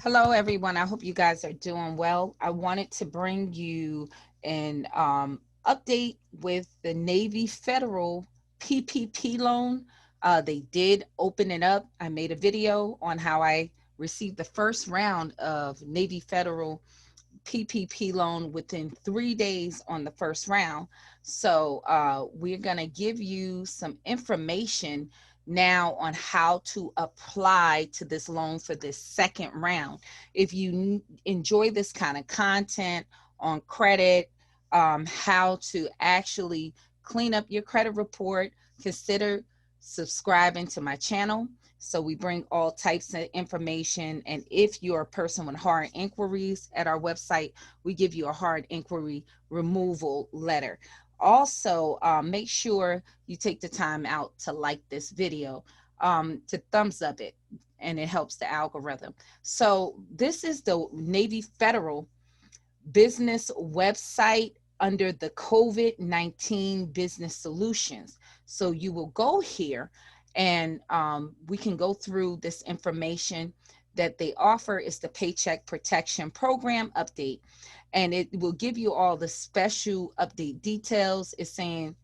Hello, everyone. I hope you guys are doing well. I wanted to bring you an update with the Navy Federal PPP loan. They did open it up. I made a video on how I received the first round of Navy Federal PPP loan within 3 days on the first round. So we're going to give you some information now on how to apply to this loan for this second round. If you enjoy this kind of content on credit, how to actually clean up your credit report, consider subscribing to my channel. So we bring all types of information. And if you're a person with hard inquiries at our website, we give you a hard inquiry removal letter. Also, make sure you take the time out to like this video, to thumbs up it, and it helps the algorithm. So this is the Navy Federal business website under the COVID-19 business solutions. So you will go here and we can go through this information that they offer. Is the Paycheck Protection Program update, and it will give you all the special update details. It's saying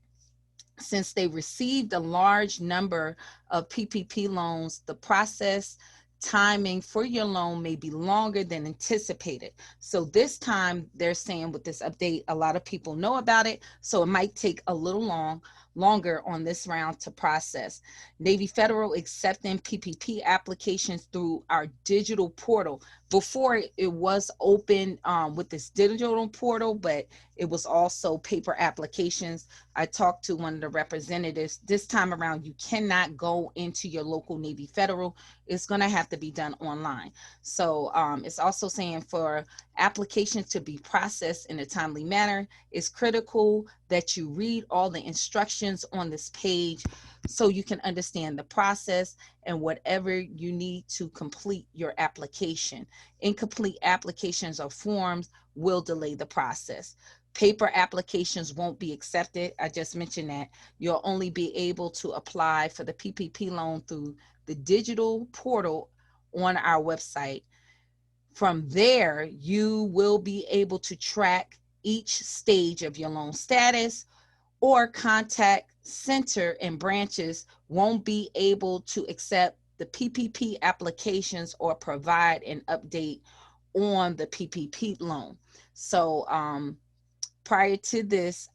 since they received a large number of PPP loans, the process timing for your loan may be longer than anticipated. So this time they're saying with this update, a lot of people know about it, so it might take a little longer on this round to process. Navy Federal accepting PPP applications through our digital portal. Before it was open with this digital portal, but it was also paper applications. I talked to one of the representatives. This time around, you cannot go into your local Navy Federal. It's going to have to be done online. So it's also saying for applications to be processed in a timely manner, it's critical that you read all the instructions on this page so you can understand the process and whatever you need to complete your application. Incomplete applications or forms will delay the process. Paper applications won't be accepted. I just mentioned that. You'll only be able to apply for the PPP loan through the digital portal on our website. From there, you will be able to track each stage of your loan status, or contact center and branches won't be able to accept the PPP applications or provide an update on the PPP loan. So prior to this,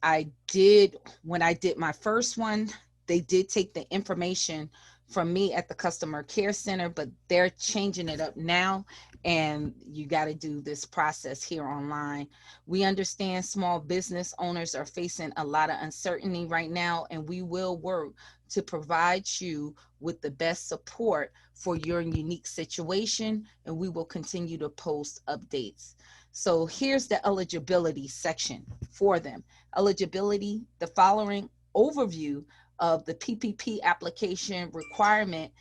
when I did my first one, they did take the information from me at the customer care center, but they're changing it up now, and you got to do this process here online. We understand small business owners are facing a lot of uncertainty right now, and we will work to provide you with the best support for your unique situation, and we will continue to post updates. So here's the eligibility section for them. Eligibility, the following overview of the PPP application requirement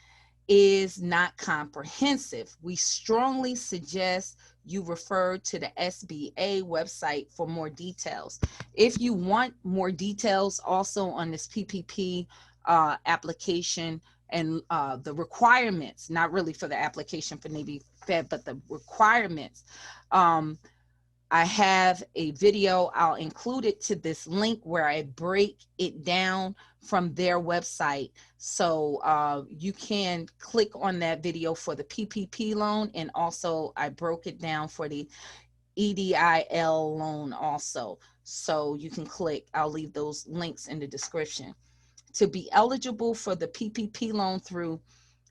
is not comprehensive. We strongly suggest you refer to the SBA website for more details. If you want more details also on this PPP application and the requirements, not really for the application for Navy Fed, but the requirements, I have a video. I'll include it to this link where I break it down from their website. So you can click on that video for the PPP loan. And also I broke it down for the EIDL loan also. So you can click, I'll leave those links in the description. To be eligible for the PPP loan through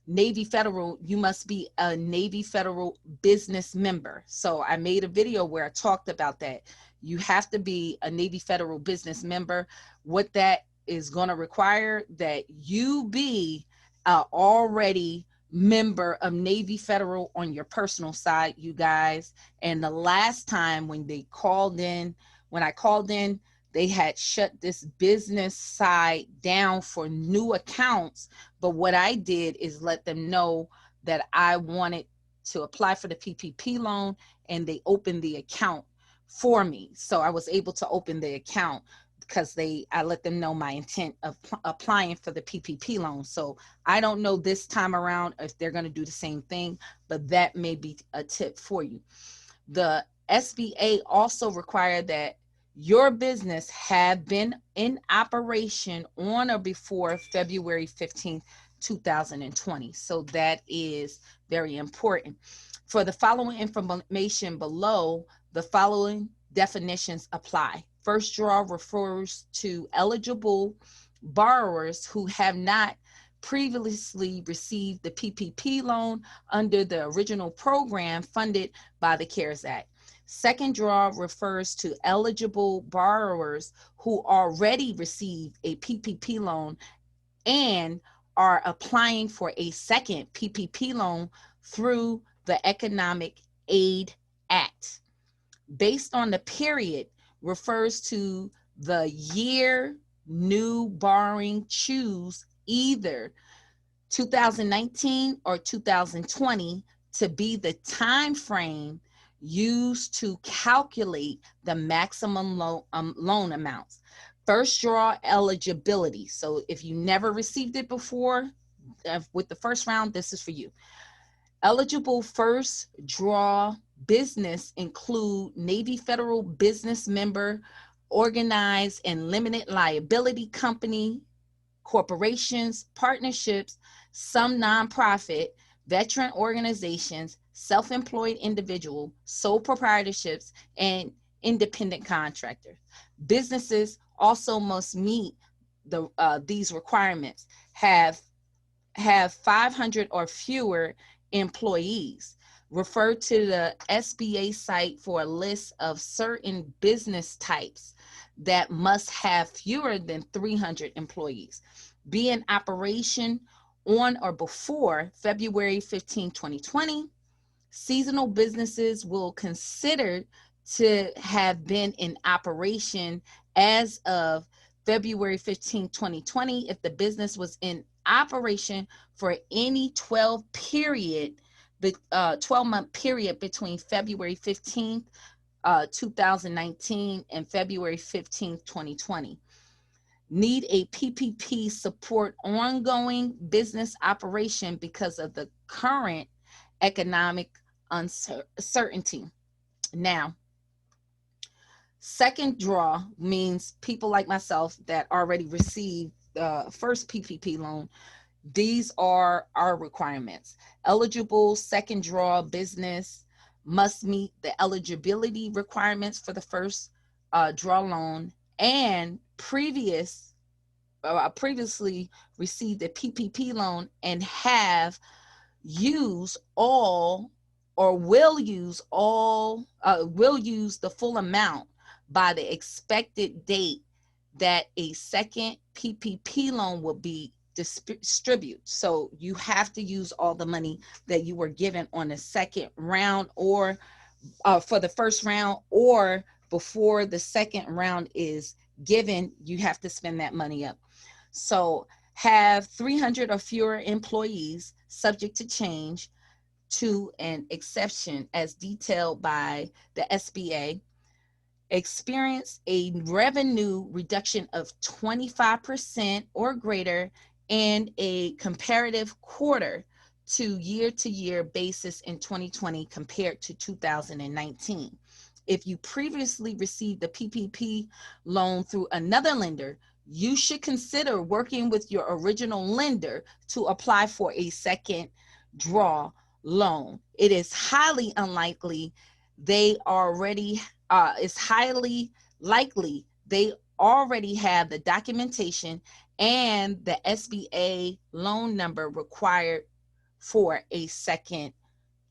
Navy Federal, you must be a Navy Federal business member. So I made a video where I talked about that. You have to be a Navy Federal business member. What that is going to require that you be already member of Navy Federal on your personal side, you guys. And the last time when I called in, they had shut this business side down for new accounts. But what I did is let them know that I wanted to apply for the PPP loan, and they opened the account for me. So I was able to open the account. because I let them know my intent of applying for the PPP loan. So I don't know this time around if they're going to do the same thing, but that may be a tip for you. The SBA also required that your business have been in operation on or before February 15th, 2020. So that is very important. For the following information below, the following definitions apply. First draw refers to eligible borrowers who have not previously received the PPP loan under the original program funded by the CARES Act. Second draw refers to eligible borrowers who already received a PPP loan and are applying for a second PPP loan through the Economic Aid Act. Based on the period refers to the year new borrowing, choose either 2019 or 2020 to be the time frame used to calculate the maximum loan amounts. First draw eligibility. So if you never received it before, with the first round, this is for you. Eligible first draw business include Navy Federal business member, organized and limited liability company, corporations, partnerships, some nonprofit, veteran organizations, self-employed individual, sole proprietorships, and independent contractors. Businesses also must meet these requirements, have 500 or fewer employees. Refer to the SBA site for a list of certain business types that must have fewer than 300 employees. Be in operation on or before February 15, 2020. Seasonal businesses will consider to have been in operation as of February 15, 2020 if the business was in operation for any 12-month period between February 15th, 2019 and February 15th, 2020. Need a PPP support ongoing business operation because of the current economic uncertainty. Now, second draw means people like myself that already received the first PPP loan. These are our requirements. Eligible second draw business must meet the eligibility requirements for the first draw loan and previously received a PPP loan and have used all or will use the full amount by the expected date that a second PPP loan will be distribute. So you have to use all the money that you were given on the second round or for the first round, or before the second round is given, you have to spend that money up. So have 300 or fewer employees, subject to change to an exception as detailed by the SBA. Experience a revenue reduction of 25% or greater and a comparative quarter to year basis in 2020 compared to 2019. If you previously received the PPP loan through another lender, you should consider working with your original lender to apply for a second draw loan. It is highly unlikely it's highly likely they already have the documentation and the SBA loan number required for a second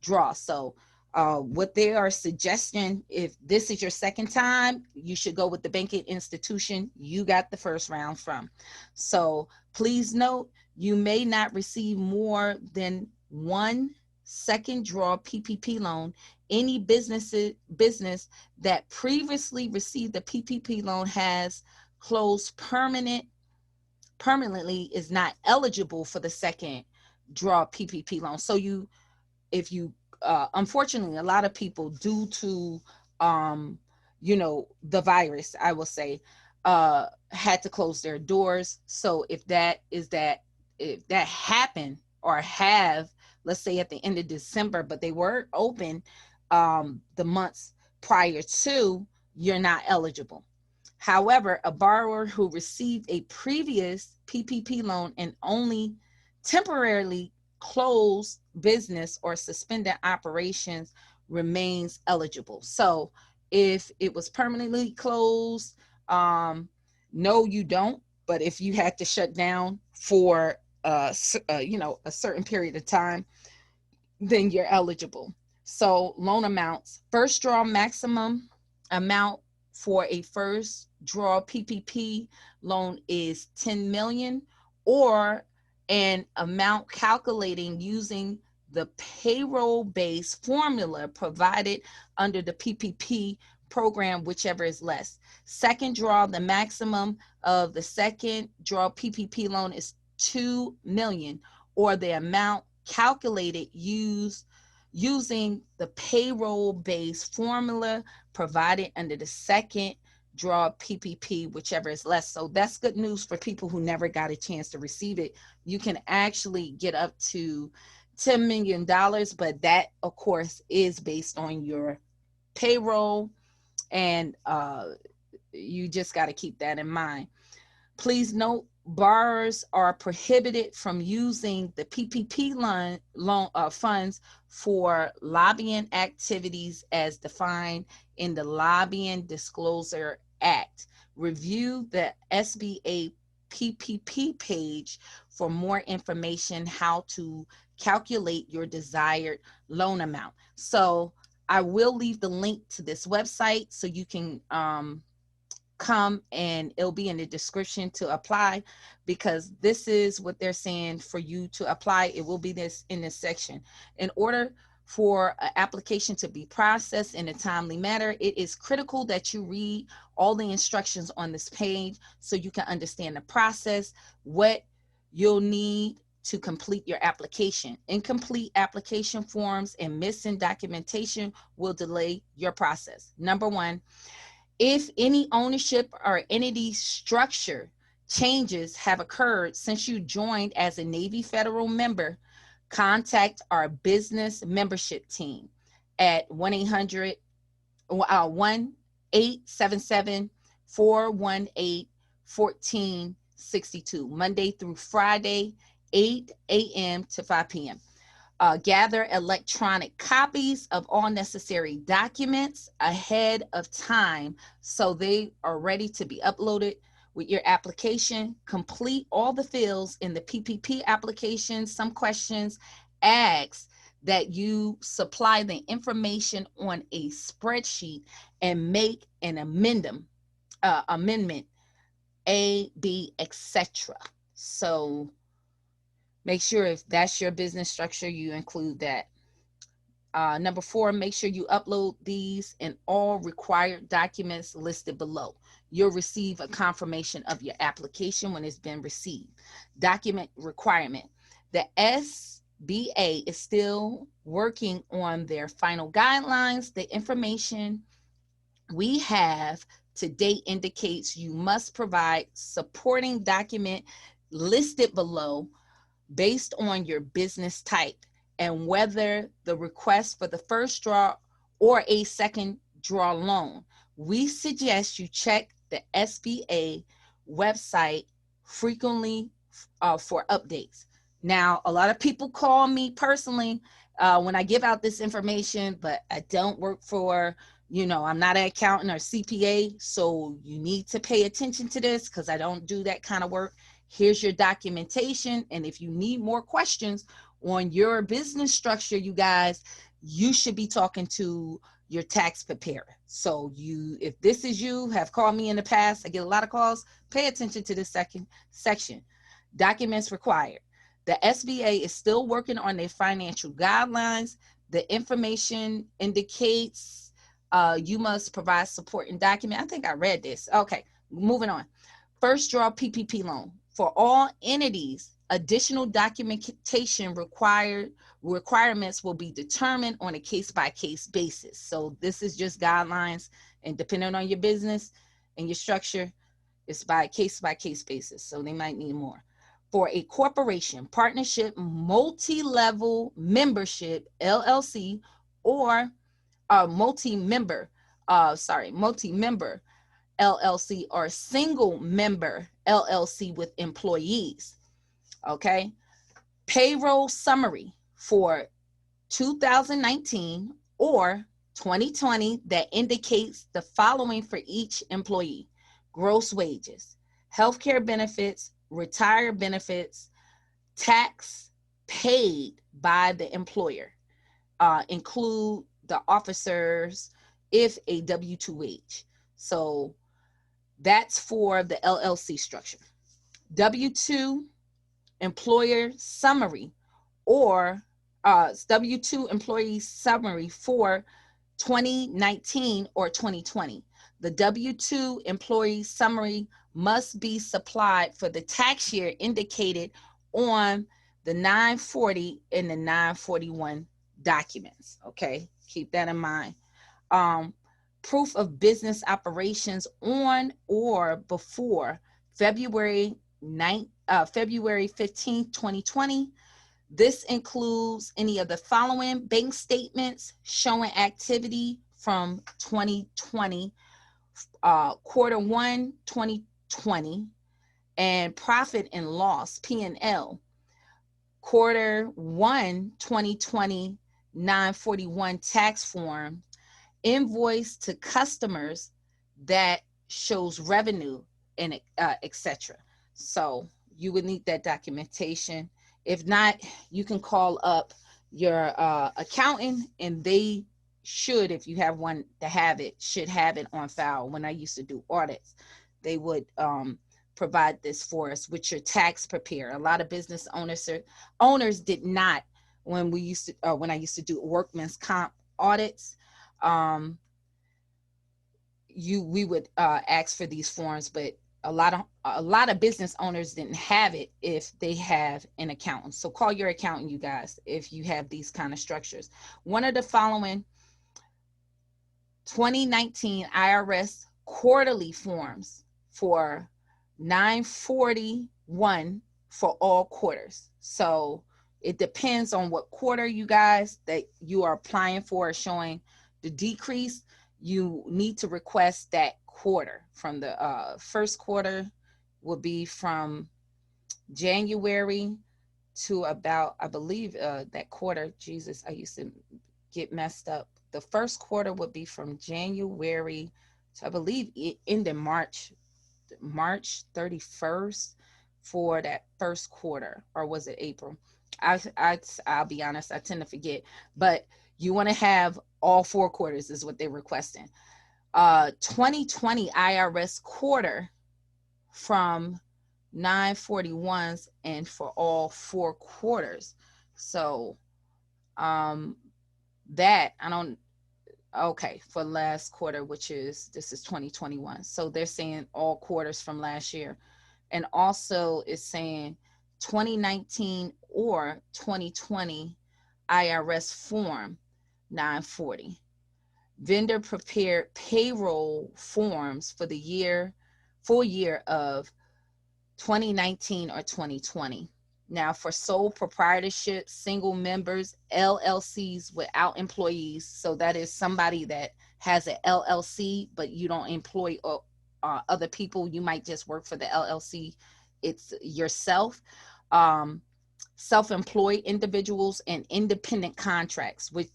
draw. So what they are suggesting, if this is your second time, you should go with the banking institution you got the first round from. So please note, you may not receive more than one second draw PPP loan. Any business that previously received a PPP loan has closed permanently is not eligible for the second draw PPP loan. So if you unfortunately, a lot of people, due to the virus, I will say, had to close their doors. So if that happened or have, let's say at the end of December, but they were open the months prior to, you're not eligible. However, a borrower who received a previous PPP loan and only temporarily closed business or suspended operations remains eligible. So if it was permanently closed, no, you don't. But if you had to shut down for a certain period of time, then you're eligible. So loan amounts, first draw maximum amount for a first draw PPP loan is 10 million, or an amount calculating using the payroll based formula provided under the PPP program, whichever is less. Second draw, the maximum of the second draw PPP loan is 2 million, or the amount calculated using the payroll based formula provided under the second draw PPP, whichever is less. So that's good news for people who never got a chance to receive it. You can actually get up to $10 million, but that, of course, is based on your payroll, and you just got to keep that in mind. Please note, borrowers are prohibited from using the PPP loan funds for lobbying activities as defined in the Lobbying Disclosure Act. Review the SBA PPP page for more information how to calculate your desired loan amount. So I will leave the link to this website so you can come, and it'll be in the description to apply, because this is what they're saying for you to apply. It will be this in this section. In order for an application to be processed in a timely manner, it is critical that you read all the instructions on this page so you can understand the process, what you'll need to complete your application. Incomplete application forms and missing documentation will delay your process. Number one, if any ownership or entity structure changes have occurred since you joined as a Navy Federal member, contact our business membership team at 1-877-418-1462, Monday through Friday, 8 a.m. to 5 p.m. Gather electronic copies of all necessary documents ahead of time so they are ready to be uploaded with your application. Complete all the fields in the PPP application. Some questions ask that you supply the information on a spreadsheet and make an amendment A, B, etc. So make sure if that's your business structure, you include that. Number 4, make sure you upload these and all required documents listed below. You'll receive a confirmation of your application when it's been received. Document requirement. The SBA is still working on their final guidelines. The information we have to date indicates you must provide supporting document listed below based on your business type and whether the request for the first draw or a second draw loan. We suggest you check the SBA website frequently for updates. Now, a lot of people call me personally when I give out this information, but I don't work for, I'm not an accountant or CPA, so you need to pay attention to this because I don't do that kind of work. Here's your documentation. And if you need more questions on your business structure, you guys, you should be talking to your tax preparer. So if this is you, have called me in the past, I get a lot of calls, pay attention to this second section. Documents required. The SBA is still working on their financial guidelines. The information indicates you must provide supporting document. I think I read this. Okay, moving on. First draw PPP loan. For all entities, additional documentation requirements will be determined on a case-by-case basis. So this is just guidelines, and depending on your business and your structure, It's by case basis, so they might need more. For a corporation, partnership, multi-level membership, LLC, or multi-member, multi-member LLC, or single member LLC with employees. Okay. Payroll summary for 2019 or 2020 that indicates the following for each employee: gross wages, healthcare benefits, retirement benefits, tax paid by the employer, include the officers if a W-2 wage. So that's for the LLC structure. W-2 employer summary, or W-2 employee summary for 2019 or 2020. The W-2 employee summary must be supplied for the tax year indicated on the 940 and the 941 documents. Okay, keep that in mind. Proof of business operations on or before February 15th, 2020. This includes any of the following: bank statements showing activity from 2020, quarter one, 2020, and profit and loss, P&L, quarter one, 2020, 941 tax form, invoice to customers that shows revenue, and etc. So you would need that documentation. If not, you can call up your accountant, and they should, if you have one to have it, should have it on file. When I used to do audits, they would provide this for us with your tax preparer. A lot of business owners did not, when I used to do workman's comp audits. We would ask for these forms, but a lot of business owners didn't have it if they have an accountant. So call your accountant, you guys, if you have these kind of structures. One of the following 2019 IRS quarterly forms for 941 for all quarters. So it depends on what quarter, you guys, that you are applying for, showing the decrease. You need to request that quarter. From the first quarter will be from January to about, I believe, that quarter, Jesus, I used to get messed up. The first quarter would be from January to, I believe, it ended March 31st for that first quarter, or was it April? I'll be honest, I tend to forget, but you want to have all 4 quarters is what they're requesting. 2020 IRS quarter from 941s and for all 4 quarters. So that I don't, okay, for last quarter, which is, this is 2021. So they're saying all quarters from last year. And also it's saying 2019 or 2020 IRS form 940. Vendor prepared payroll forms for the full year of 2019 or 2020. Now, for sole proprietorship, single members, LLCs without employees, so that is somebody that has an LLC, but you don't employ other people. You might just work for the LLC. It's yourself. Self-employed individuals and independent contractors, which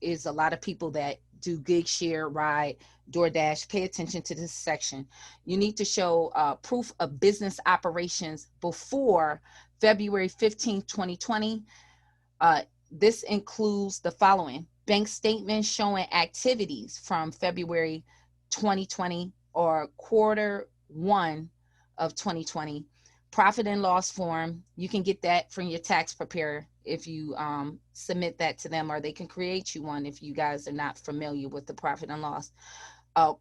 is a lot of people that do gig share, ride, DoorDash. Pay attention to this section. You need to show proof of business operations before February 15th, 2020. This includes the following: bank statements showing activities from February 2020 or quarter one of 2020. Profit and loss form, you can get that from your tax preparer if you submit that to them, or they can create you one if you guys are not familiar with the profit and loss.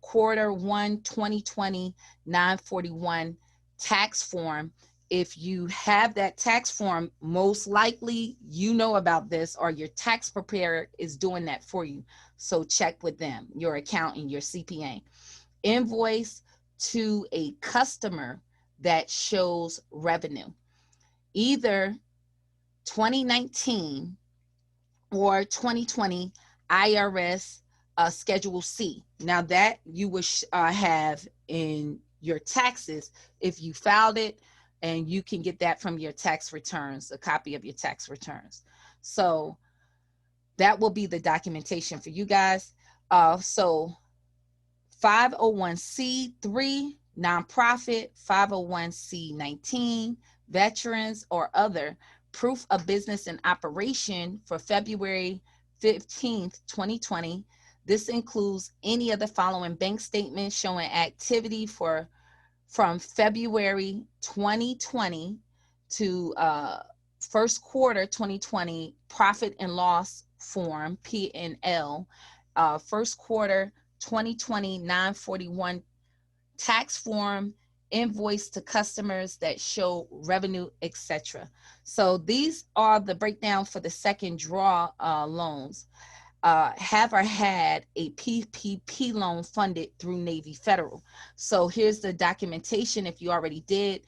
Quarter one 2020 941 tax form. If you have that tax form, most likely you know about this, or your tax preparer is doing that for you. So check with them, your accountant, your CPA. Invoice to a customer that shows revenue, either 2019 or 2020 IRS Schedule C. Now that you would have in your taxes if you filed it, and you can get that from your tax returns, a copy of your tax returns. So that will be the documentation for you guys. So 501c3 nonprofit, 501c19 veterans or other, proof of business and operation for February 15th, 2020. This includes any of the following bank statements showing activity from February 2020 to first quarter 2020, profit and loss form, P&L, first quarter 2020 941 tax form, invoice to customers that show revenue, etc. So these are the breakdown for the second draw loans. Have or had a PPP loan funded through Navy Federal. So here's the documentation if you already did.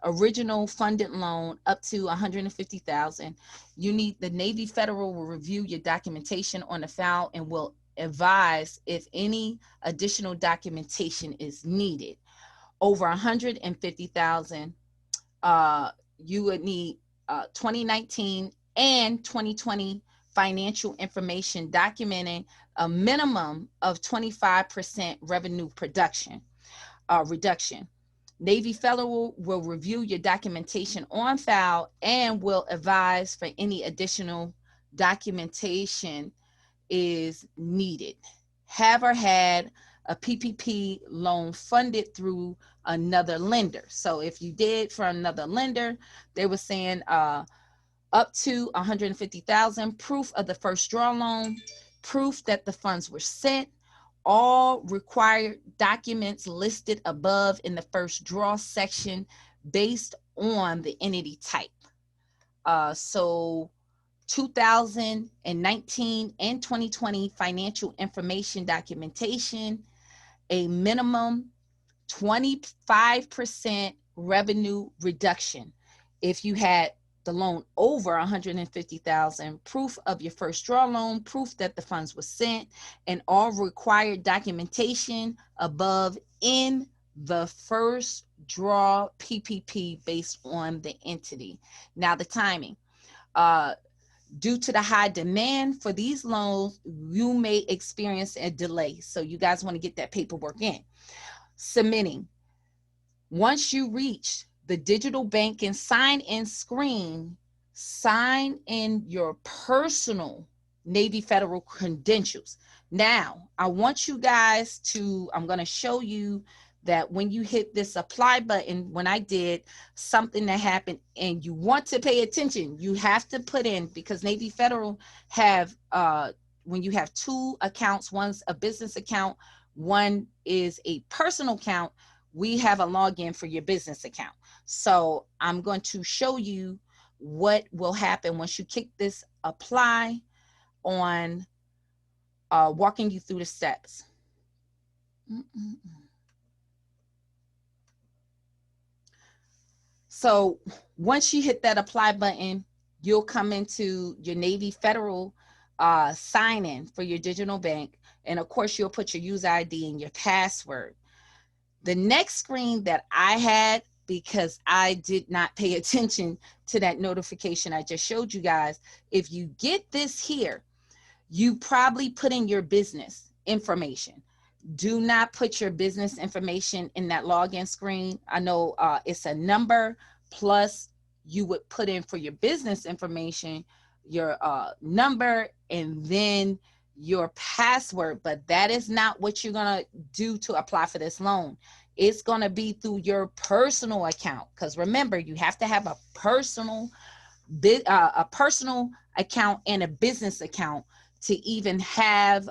Original funded loan up to $150,000. You need the Navy Federal will review your documentation on the file and will advise if any additional documentation is needed. Over $150,000, you would need 2019 and 2020 financial information documenting a minimum of 25% revenue reduction. Navy Federal will review your documentation on file and will advise for any additional documentation is needed. Have or had a PPP loan funded through another lender. So if you did for another lender, they were saying up to $150,000, proof of the first draw loan, proof that the funds were sent, all required documents listed above in the first draw section based on the entity type. So 2019 and 2020 financial information documentation, a minimum 25% revenue reduction. If you had the loan over $150,000, proof of your first draw loan, proof that the funds were sent, and all required documentation above in the first draw PPP based on the entity. Now the timing. Due to the high demand for these loans, you may experience a delay. So you guys want to get that paperwork in. Submitting. Once you reach the digital banking sign-in screen, sign in your personal Navy Federal credentials. Now, I want you guys to, I'm going to show you that when you hit this apply button, when I did something that happened, and you want to pay attention, you have to put in, because Navy Federal have, when you have two accounts, one's a business account, one is a personal account, we have a login for your business account. So I'm going to show you what will happen once you click this apply on walking you through the steps. So once you hit that apply button, you'll come into your Navy Federal sign in for your digital bank. And of course, you'll put your user ID and your password. The next screen that I had, because I did not pay attention to that notification I just showed you guys, if you get this here, you probably put in your business information. Do not put your business information in that login screen. I know it's a number, plus you would put in for your business information, your number, and then your password, but that is not what you're going to do to apply for this loan. It's going to be through your personal account, because remember, you have to have a personal account and a business account to even have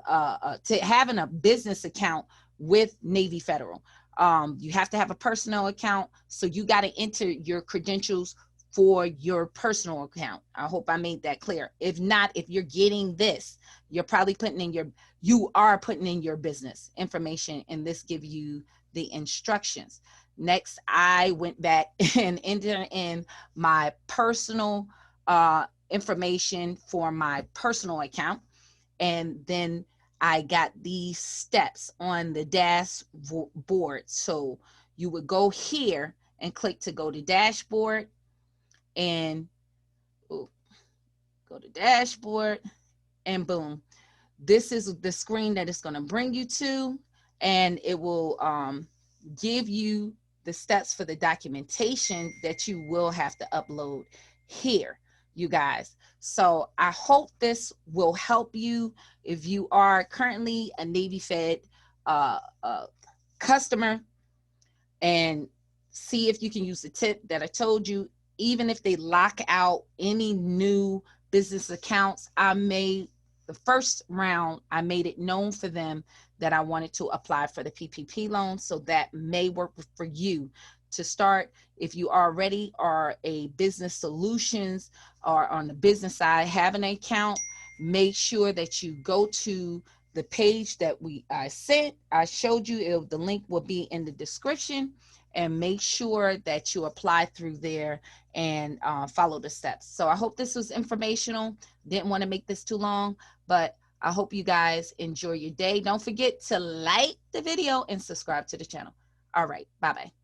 having a business account with Navy Federal. You have to have a personal account, so you got to enter your credentials for your personal account. I hope I made that clear. If not, if you're getting this, you're probably putting in your business information, and this give you the instructions. Next, I went back and entered in my personal information for my personal account. And then I got these steps on the dashboard. So you would go here and click to go to dashboard, and go to dashboard, and boom, this is the screen that it's going to bring you to, and it will give you the steps for the documentation that you will have to upload here, you guys. So I hope this will help you if you are currently a Navy Fed customer, and see if you can use the tip that I told you. Even if they lock out any new business accounts, the first round, I made it known for them that I wanted to apply for the PPP loan. So that may work for you to start. If you already are a business solutions or on the business side, have an account, make sure that you go to the page that I showed you. The link will be in the description, and make sure that you apply through there and follow the steps. So I hope this was informational. Didn't want to make this too long, but I hope you guys enjoy your day. Don't forget to like the video and subscribe to the channel. All right, bye-bye.